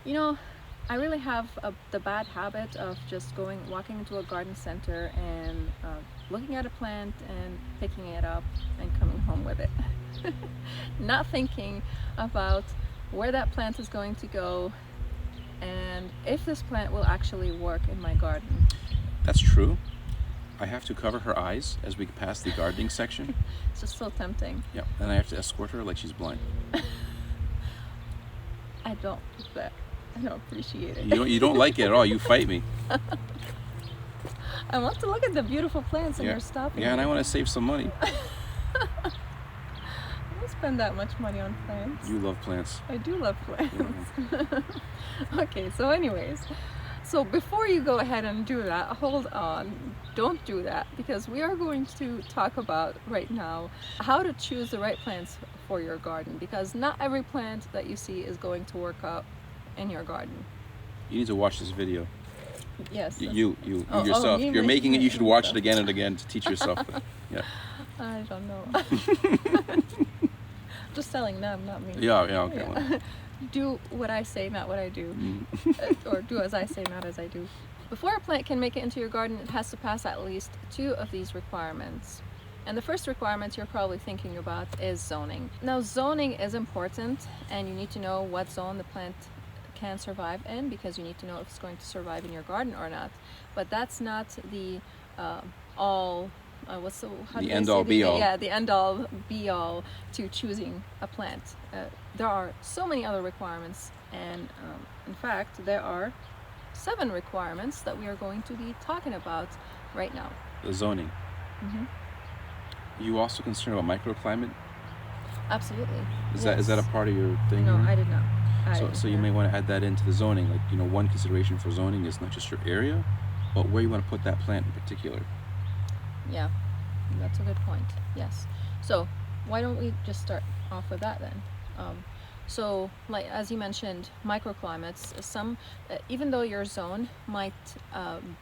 You know, I really have the bad habit of just walking into a garden center and looking at a plant and picking it up and coming home with it. Not thinking about where that plant is going to go and if this plant will actually work in my garden. That's true. I have to cover her eyes as we pass the gardening section. It's just so tempting. Yeah, and I have to escort her like she's blind. I don't appreciate it. You don't like it at all. You fight me. I want to look at the beautiful plants and you're stopping Yeah, and me. I want to save some money. I don't spend that much money on plants. You love plants. I do love plants. Okay, so anyways, so before you go ahead and do that, hold on. Don't do that, because we are going to talk about right now how to choose the right plants for your garden, because not every plant that you see is going to work out in your garden. You need to watch this video. Yes. You yourself. You're making it. You should watch it again and again to teach yourself. Yeah. I don't know. Just telling them, not me. Yeah. Okay. Yeah. Well. Do what I say, not what I do. Or do as I say, not as I do. Before a plant can make it into your garden, it has to pass at least 2 of these requirements. And the first requirement you're probably thinking about is zoning. Now, zoning is important, and you need to know what zone the plant can survive in, because you need to know if it's going to survive in your garden or not. But that's not the The end all be all. Yeah, the end all be all to choosing a plant. There are so many other requirements, and in fact there are 7 requirements that we are going to be talking about right now. The zoning. Mm-hmm. You also concerned about microclimate? Absolutely. Is Yes. that a part of your thing? No, I did not. So you may want to add that into the zoning. Like, one consideration for zoning is not just your area, but where you want to put that plant in particular. Yeah, that's a good point. Yes. So why don't we just start off with that then? So, like as you mentioned, microclimates. Even though your zone might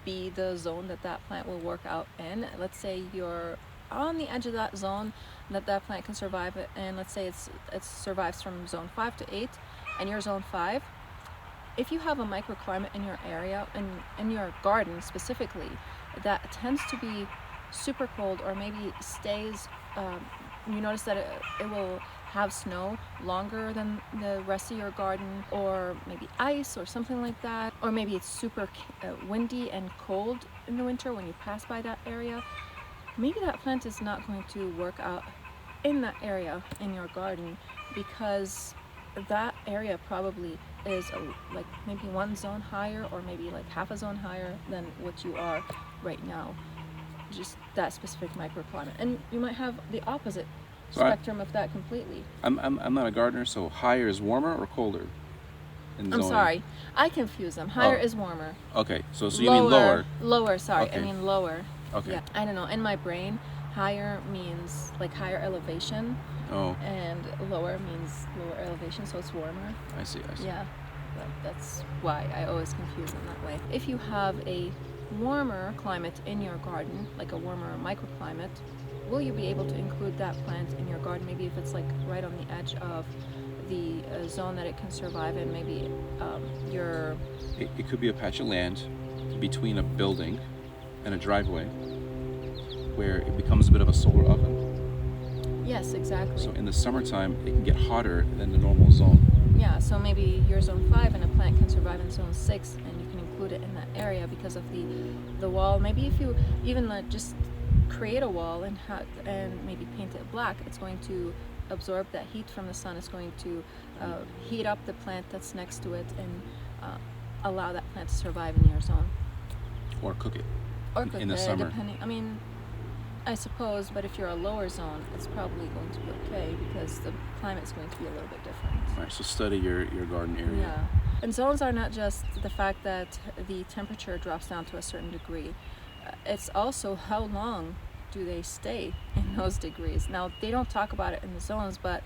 be the zone that plant will work out in. Let's say you're on the edge of that zone that plant can survive in. Let's say it survives from zone 5 to 8, and you're zone 5. If you have a microclimate in your area, in your garden specifically, that tends to be super cold, or maybe stays, you notice that it will have snow longer than the rest of your garden, or maybe ice or something like that, or maybe it's super windy and cold in the winter when you pass by that area, maybe that plant is not going to work out in that area in your garden, because that area probably is like maybe 1 zone higher, or maybe like half a zone higher than what you are right now, just that specific microclimate. And you might have the opposite spectrum of that completely. I'm not a gardener, so higher is warmer or colder in I'm zoning? sorry, I confuse them. Higher is warmer. Okay, so you mean lower. Lower, sorry. Okay. I mean lower. Okay. Yeah, I don't know. In my brain, higher means like higher elevation, Oh, and lower means lower elevation, so it's warmer. I see. Yeah, that's why I always confuse them that way. If you have a warmer climate in your garden, like a warmer microclimate, will you be able to include that plant in your garden? Maybe if it's like right on the edge of the zone that it can survive in, maybe It could be a patch of land between a building and a driveway where it becomes a bit of a solar oven. Yes, exactly. So in the summertime, it can get hotter than the normal zone. Yeah, so maybe you're zone 5 and a plant can survive in zone 6, and you can include it in that area because of the wall. Maybe if you even just create a wall and maybe paint it black, it's going to absorb that heat from the sun. It's going to heat up the plant that's next to it, and allow that plant to survive in your zone. Or cook it. Or cook in the it, summer. I suppose, but if you're a lower zone, it's probably going to be okay, because the climate's going to be a little bit different. All right, so study your garden area. Yeah. And zones are not just the fact that the temperature drops down to a certain degree. It's also how long do they stay in those degrees. Now, they don't talk about it in the zones, but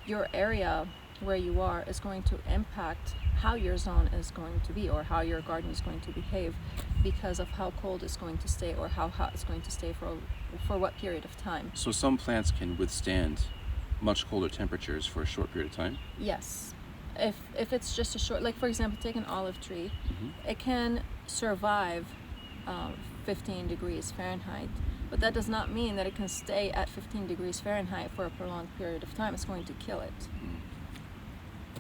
your area where you are is going to impact how your zone is going to be, or how your garden is going to behave, because of how cold it's going to stay, or how hot it's going to stay for what period of time. So some plants can withstand much colder temperatures for a short period of time? Yes. if it's just a short, like for example, take an olive tree, it can survive 15 degrees Fahrenheit, but that does not mean that it can stay at 15 degrees Fahrenheit for a prolonged period of time. It's going to kill it.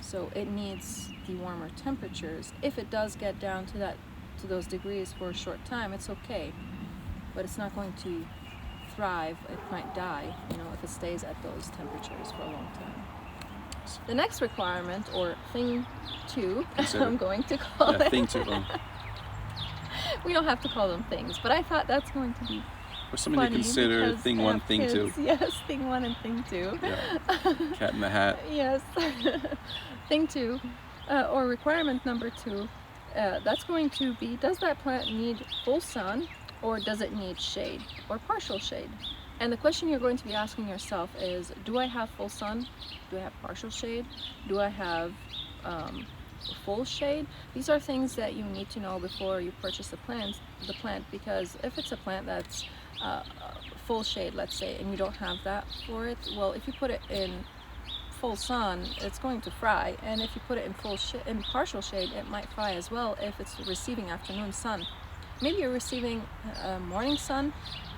So it needs the warmer temperatures. If it does get down to those degrees for a short time, it's okay, but it's not going to thrive. It might die, if it stays at those temperatures for a long time. The next requirement, or thing two, I'm going to call it. Thing two. We don't have to call them things, but I thought that's going to be or something to consider. Thing one, thing kids. two. Yes, thing one and thing two. Yeah. Cat in the hat. Yes. Thing two, or requirement number two, that's going to be, does that plant need full sun, or does it need shade or partial shade? And the question you're going to be asking yourself is, do I have full sun? Do I have partial shade? Do I have full shade? These are things that you need to know before you purchase the plant, because if it's a plant that's full shade, let's say, and you don't have that for it, well, if you put it in full sun, it's going to fry, and if you put it in partial shade, it might fry as well if it's receiving afternoon sun. Maybe you're receiving morning sun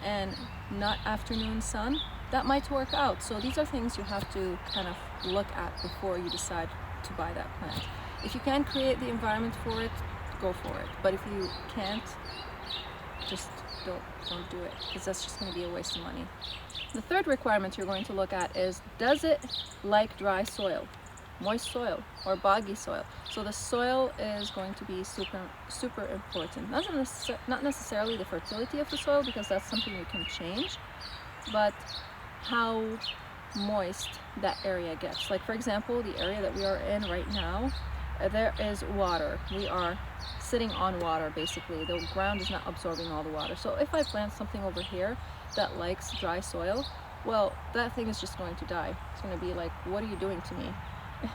and not afternoon sun. That might work out. So these are things you have to kind of look at before you decide to buy that plant. If you can create the environment for it, go for it. But if you can't, just don't do it, because that's just going to be a waste of money. The third requirement you're going to look at is, does it like dry soil, moist soil, or boggy soil? So the soil is going to be super important. Not necessarily the fertility of the soil, because that's something you can change, but how moist that area gets. Like for example, the area that we are in right now, there is water. We are sitting on water basically. The ground is not absorbing all the water. So if I plant something over here that likes dry soil, well, that thing is just going to die. It's going to be like, what are you doing to me?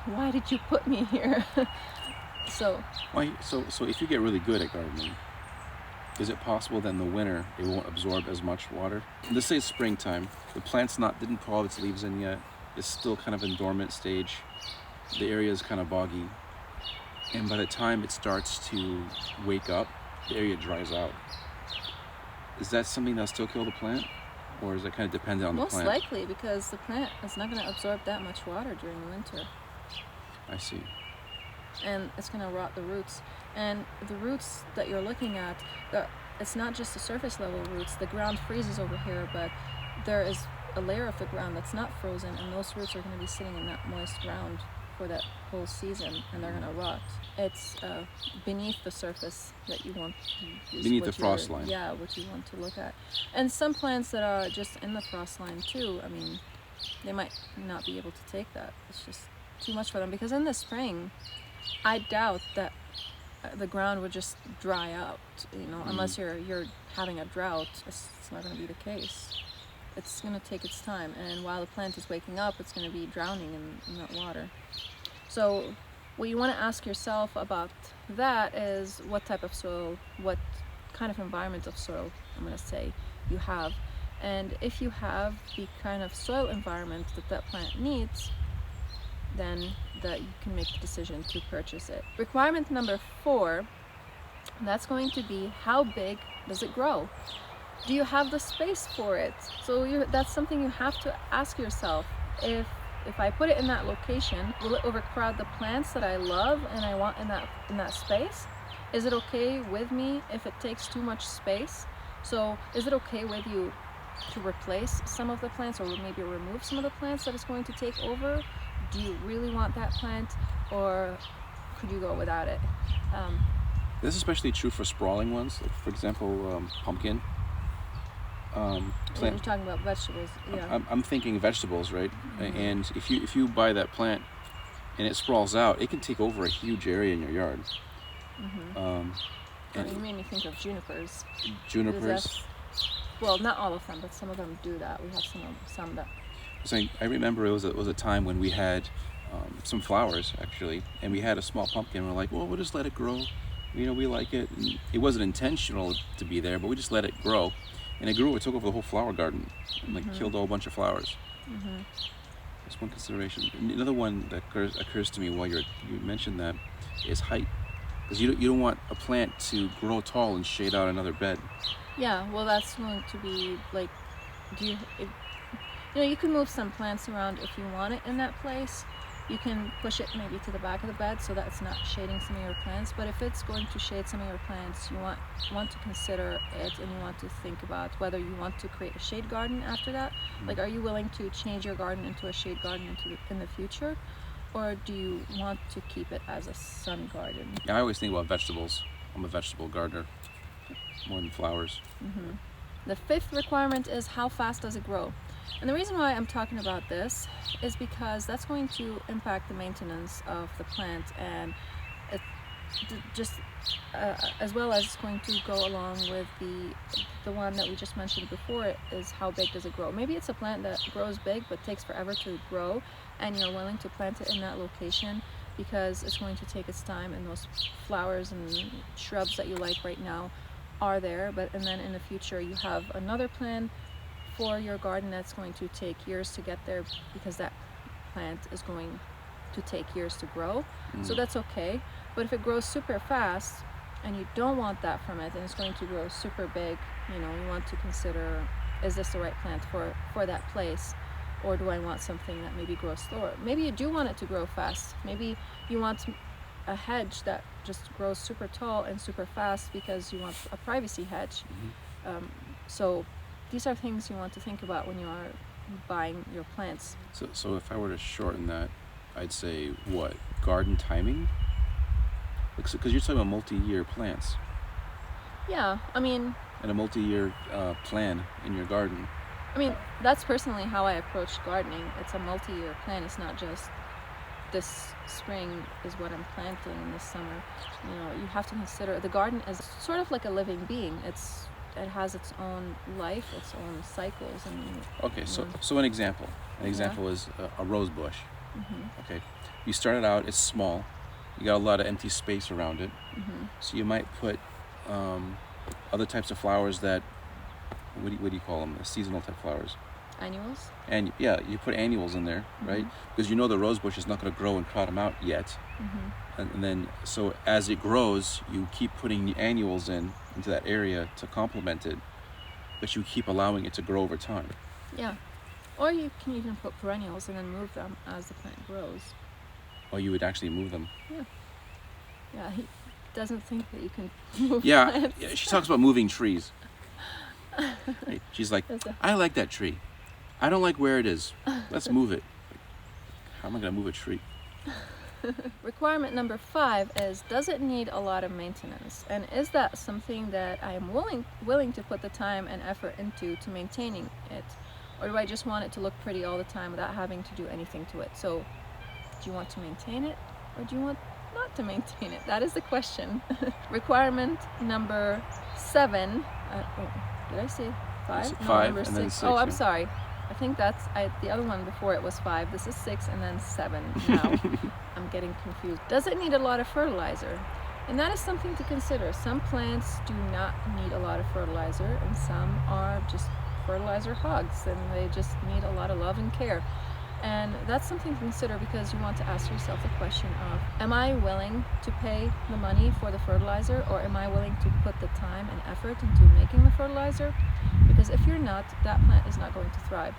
Why did you put me here? So if you get really good at gardening, is it possible then the winter it won't absorb as much water? Let's say it's springtime, the plant's didn't pull all its leaves in yet, it's still kind of in dormant stage, the area is kind of boggy, and by the time it starts to wake up, the area dries out. Is that something that'll still kill the plant? Or is that kind of dependent on the plant? Most likely, because the plant is not going to absorb that much water during the winter. I see. And it's going to rot the roots. And the roots that you're looking at, it's not just the surface level roots. The ground freezes over here, but there is a layer of the ground that's not frozen, and those roots are going to be sitting in that moist ground for that whole season, and they're going to rot. It's beneath the surface that you want. Beneath the frost line. Yeah, what you want to look at. And some plants that are just in the frost line too, I mean, they might not be able to take that. It's just too much for them, because in the spring, I doubt that the ground would just dry out, unless you're having a drought. It's not going to be the case. It's going to take its time, and while the plant is waking up, it's going to be drowning in that water. So what you want to ask yourself about that is, what type of soil, what kind of environment of soil, I'm going to say, you have. And if you have the kind of soil environment that plant needs, then that you can make the decision to purchase it. Requirement number 4, that's going to be, how big does it grow? Do you have the space for it? So that's something you have to ask yourself. If I put it in that location, will it overcrowd the plants that I love and I want in that space? Is it okay with me if it takes too much space? So is it okay with you to replace some of the plants, or maybe remove some of the plants that it's going to take over? Do you really want that plant, or could you go without it? This is especially true for sprawling ones, like for example, pumpkin. You're talking about vegetables, yeah. I'm thinking vegetables, right? Mm-hmm. And if you buy that plant and it sprawls out, it can take over a huge area in your yard. Mm-hmm. And you made me think of junipers. Junipers. Well, not all of them, but some of them do that. We have some that. So I remember it was a time when we had some flowers actually, and we had a small pumpkin. We're like, well, we'll just let it grow. We like it. And it wasn't intentional to be there, but we just let it grow. And it grew. It took over the whole flower garden and killed a whole bunch of flowers. That's one consideration. Another one that occurs to me while you mentioned that is height, because you don't want a plant to grow tall and shade out another bed. Yeah, well, that's going to be like, do you, if, you can move some plants around if you want it in that place. You can push it maybe to the back of the bed so that it's not shading some of your plants. But if it's going to shade some of your plants, you want to consider it, and you want to think about whether you want to create a shade garden after that. Like, are you willing to change your garden into a shade garden in the future, or do you want to keep it as a sun garden? Yeah, I always think about vegetables. I'm a vegetable gardener more than flowers. The fifth requirement is how fast does it grow? And the reason why I'm talking about this is because that's going to impact the maintenance of the plant, and it just as well as it's going to go along with the one that we just mentioned before, is how big does it grow. Maybe it's a plant that grows big but takes forever to grow, and you're willing to plant it in that location because it's going to take its time, and those flowers and shrubs that you like right now are there, and then in the future you have another plan for your garden that's going to take years to get there, because that plant is going to take years to grow. So that's okay. But if it grows super fast and you don't want that from it, and it's going to grow super big, you want to consider, is this the right plant for that place, or do I want something that maybe grows slower? Maybe you do want it to grow fast. Maybe you want a hedge that just grows super tall and super fast because you want a privacy hedge. So these are things you want to think about when you are buying your plants. So if I were to shorten that, I'd say what? Garden timing? Because you're talking about multi-year plants. Yeah, I mean... And a multi-year plan in your garden. I mean, that's personally how I approach gardening. It's a multi-year plan. It's not just this spring is what I'm planting, and this summer. You have to consider the garden is sort of like a living being. It has its own life, its own cycles. Okay, so an example is a rose bush. Okay, you started out, it's small, you got a lot of empty space around it, so you might put other types of flowers that, what do you call them, the seasonal type flowers? Annuals? And yeah, you put annuals in there, right? Because the rose bush is not going to grow and crowd them out yet. And then, so as it grows, you keep putting the annuals into that area to complement it, but you keep allowing it to grow over time. Yeah. Or you can even put perennials and then move them as the plant grows. Or you would actually move them. Yeah, he doesn't think that you can move plants. Yeah, she talks about moving trees. Right? She's like, I like that tree. I don't like where it is. Let's move it. How am I going to move a tree? Requirement number 5 is, does it need a lot of maintenance? And is that something that I am willing to put the time and effort into to maintaining it? Or do I just want it to look pretty all the time without having to do anything to it? So, do you want to maintain it, or do you want not to maintain it? That is the question. Requirement number 7. Did I say 5? No, 5 number and 6. then 6. Oh, I'm sorry. I think the other one before it was 5. This is 6 and then 7 now. I'm getting confused. Does it need a lot of fertilizer? And that is something to consider. Some plants do not need a lot of fertilizer, and some are just fertilizer hogs, and they just need a lot of love and care. And that's something to consider, because you want to ask yourself the question of, am I willing to pay the money for the fertilizer, or am I willing to put the time and effort into making the fertilizer? Because if you're not, that plant is not going to thrive,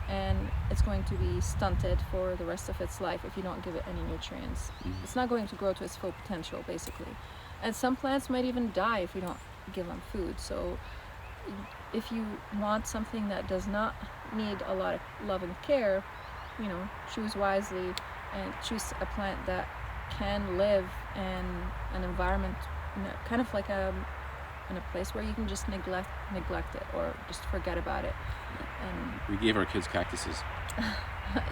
and it's going to be stunted for the rest of its life if you don't give it any nutrients. It's not going to grow to its full potential, basically. And some plants might even die if you don't give them food. So if you want something that does not need a lot of love and care, choose wisely and choose a plant that can live in an environment, kind of like in a place where you can just neglect it or just forget about it. And we gave our kids cactuses.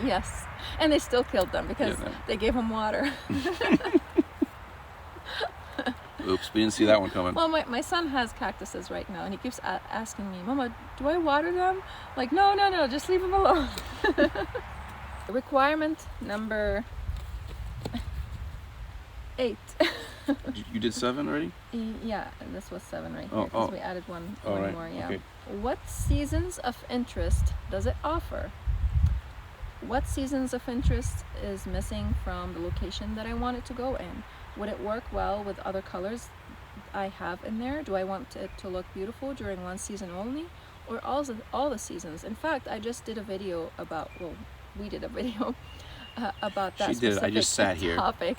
Yes, and they still killed them because they gave them water. Oops, we didn't see that one coming. Well, my son has cactuses right now, and he keeps asking me, Mama, do I water them? Like, no, just leave them alone. Requirement number 8. You did 7 already? Yeah, this was 7 right here, because we added one right. more, yeah. Okay. What seasons of interest does it offer? what seasons of interest is missing from the location that I want it to go in. Would it work well with other colors I have in there? Do I want it to look beautiful during one season only, or all the seasons? In fact, I just did a video about, well, we did a video about that She did. I just sat here. topic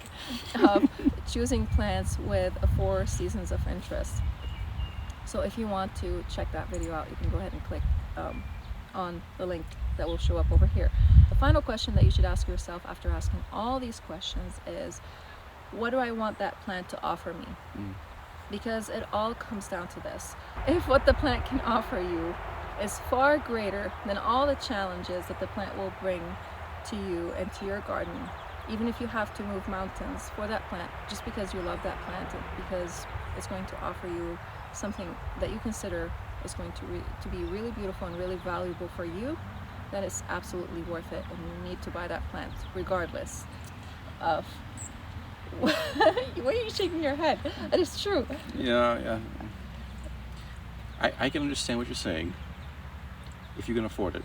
of choosing plants with 4 seasons of interest. So if you want to check that video out, you can go ahead and click on the link that will show up over here. The final question that you should ask yourself after asking all these questions is, what do I want that plant to offer me? Because it all comes down to this. If what the plant can offer you is far greater than all the challenges that the plant will bring to you and to your garden, even if you have to move mountains for that plant, just because you love that plant, because it's going to offer you something that you consider is going to be really beautiful and really valuable for you, then it's absolutely worth it, and you need to buy that plant regardless of why are you shaking your head? That is true. Yeah. I can understand what you're saying if you can afford it.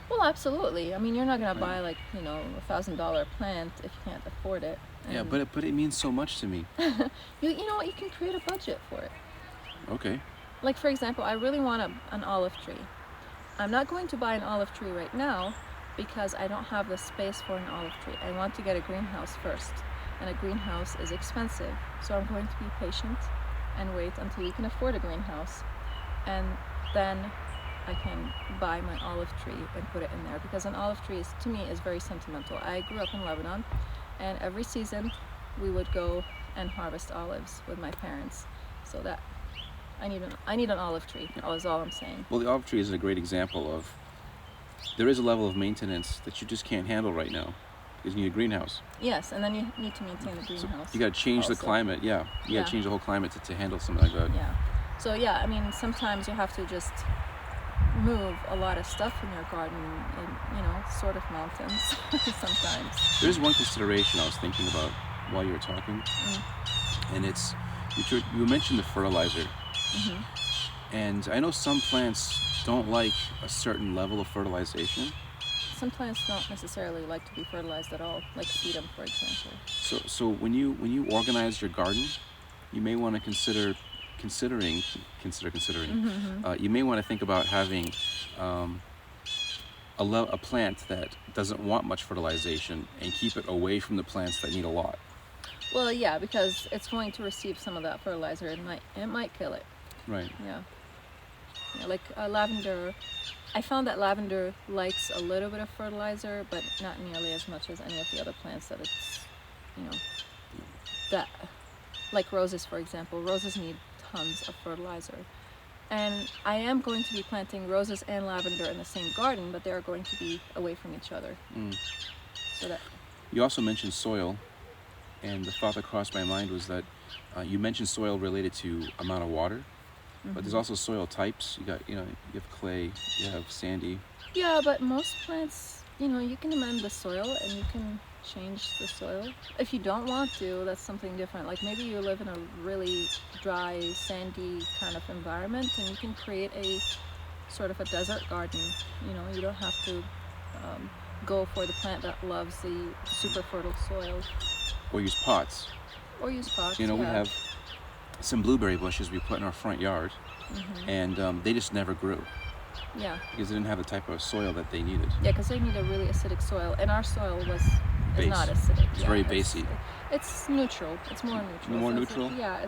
Well, absolutely. I mean, you're not gonna buy like, you know, $1,000 plant if you can't afford it. Yeah, but it means so much to me. You know what? You can create a budget for it. Okay. Like, for example, I really want an olive tree. I'm not going to buy an olive tree right now because I don't have the space for an olive tree. I want to get a greenhouse first, and a greenhouse is expensive. So I'm going to be patient and wait until we can afford a greenhouse, and then I can buy my olive tree and put it in there, because an olive tree to me is very sentimental. I grew up in Lebanon, and every season we would go and harvest olives with my parents. So that I need an olive tree. That was all I'm saying. Well, the olive tree is a great example of, there is a level of maintenance that you just can't handle right now because you need a greenhouse. Yes, and then you need to maintain the greenhouse. So you got to change also. the climate. Yeah, you got to change the whole climate to handle something like that. Yeah. So yeah, I mean, sometimes you have to just move a lot of stuff in your garden, and, you know, sort of mountains sometimes. There's one consideration I was thinking about while you were talking, and it's, you mentioned the fertilizer. And I know some plants don't like a certain level of fertilization. Some plants don't necessarily like to be fertilized at all, like sedum, for example. So when you organize your garden, you may want to consider. You may want to think about having a plant that doesn't want much fertilization and keep it away from the plants that need a lot. Well, yeah, because it's going to receive some of that fertilizer. It might kill it. Right. Yeah, like lavender. I found that lavender likes a little bit of fertilizer, but not nearly as much as any of the other plants that it's, you know, that, like roses, for example. Roses need tons of fertilizer. And I am going to be planting roses and lavender in the same garden, but they are going to be away from each other. So that. You also mentioned soil, and the thought that crossed my mind was that you mentioned soil related to amount of water. But there's also soil types. You have clay, you have sandy. Yeah, but most plants, you know, you can amend the soil and you can change the soil. If you don't want to, that's something different. Like maybe you live in a really dry, sandy kind of environment, and you can create a sort of a desert garden. You know, you don't have to go for the plant that loves the super fertile soil. Or use pots. Or use pots. You know, we have some blueberry bushes we put in our front yard, and they just never grew. Yeah. Because they didn't have the type of soil that they needed. Yeah, because they need a really acidic soil, and our soil is not acidic. It's very basey. It's neutral. It's more neutral. More neutral? Yeah,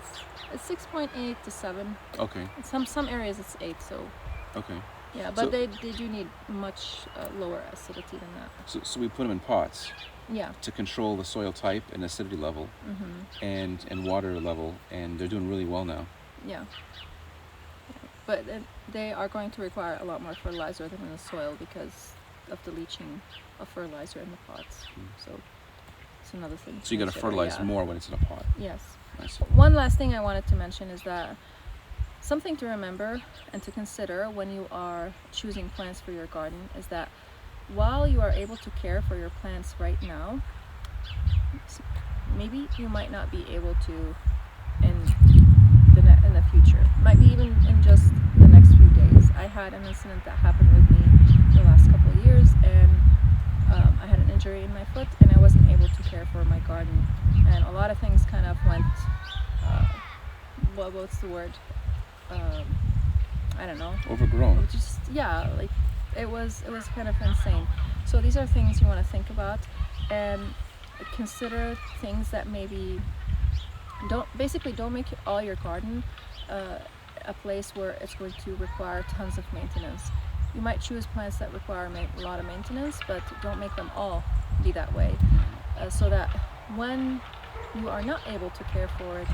it's 6.8 to 7. Okay. In some areas it's 8. So. Okay. Yeah, but they do need much lower acidity than that. So we put them in pots. Yeah. To control the soil type and acidity level, and water level, and they're doing really well now. Yeah. But they are going to require a lot more fertilizer than in the soil because of the leaching of fertilizer in the pots. So it's another thing. So you got to fertilize more when it's in a pot. Yes. Nice. One last thing I wanted to mention is that something to remember and to consider when you are choosing plants for your garden is that while you are able to care for your plants right now, maybe you might not be able to in the future. Might be even in just the next few days. I had an incident that happened with me the last couple of years, and I had an injury in my foot, and I wasn't able to care for my garden, and a lot of things kind of went. What's the word? I don't know. Overgrown. Just like it was kind of insane. So these are things you want to think about, and consider things that maybe don't make all your garden a place where it's going to require tons of maintenance. You might choose plants that require a lot of maintenance, but don't make them all be that way, so that when you are not able to care for it,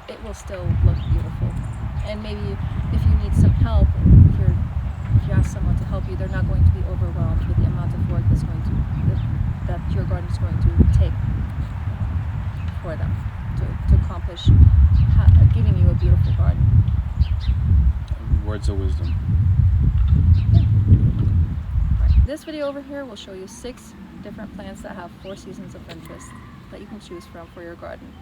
it will still look beautiful. And maybe if you need some help, if you ask someone to help you, they're not going to be overwhelmed with the amount of work that your garden is going to take for them to accomplish giving you a beautiful garden. Words of wisdom. Right. This video over here will show you 6 different plants that have 4 seasons of interest that you can choose from for your garden.